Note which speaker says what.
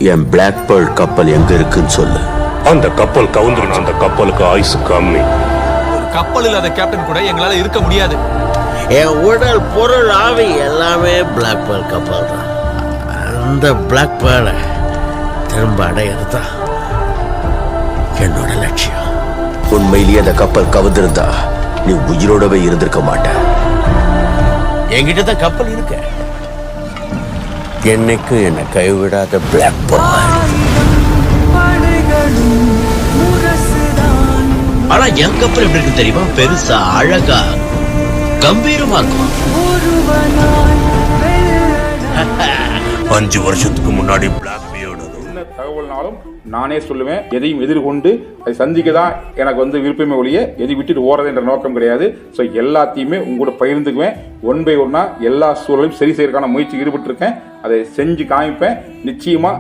Speaker 1: என் black pearl கப்பல் எங்க இருக்குன்னு சொல்லு.
Speaker 2: அந்த கப்பல் கவுந்துருச்சு. அந்த கப்பலுக்கு ஆயுசு கம்மி.
Speaker 3: கப்பல் இல்லாத கேப்டன் கூட எங்களால இருக்க முடியாது.
Speaker 4: என் உடல் பொருள் ஆவி எல்லாமே பிளாக் பேர்ல் கப்பல் தான். அந்த பிளாக் பேர்லை திரும்ப அடையிறது தான் என்னோட லட்சியம்.
Speaker 1: உண்மையிலேயே அந்த கப்பல் கவுந்திருந்தா நீ உயிரோடவே இருந்திருக்க மாட்ட.
Speaker 4: என்கிட்ட தான் கப்பல் இருக்க. என்னைக்கும் என்னை கைவிடாத பிளாக் பேர்ல். ஆனா என் கப்பல் எப்படி இருக்கு தெரியுமா? பெருசா, அழகா, கம்பீரமா இருக்கும்.
Speaker 2: 5 வருஷத்துக்கு முன்னாடி பிளாக் பியர்டு
Speaker 5: என்ன தகவல்னாலும் நானே சொல்லுவேன். எதையும் எதிர்கொண்டு அதை சந்திக்க தான் எனக்கு விருப்பமே ஒழிய எதை விட்டுட்டு ஓடுறது என்ற நோக்கம் கிடையாது. ஸோ எல்லாத்தையுமே உங்களோட பகிர்ந்துக்குவேன். 1 by 1 எல்லா சூழலையும் சரி செய்யறதுக்கான முயற்சி ஈடுபட்டு இருக்கேன். அதை செஞ்சு காமிப்பேன் நிச்சயமா.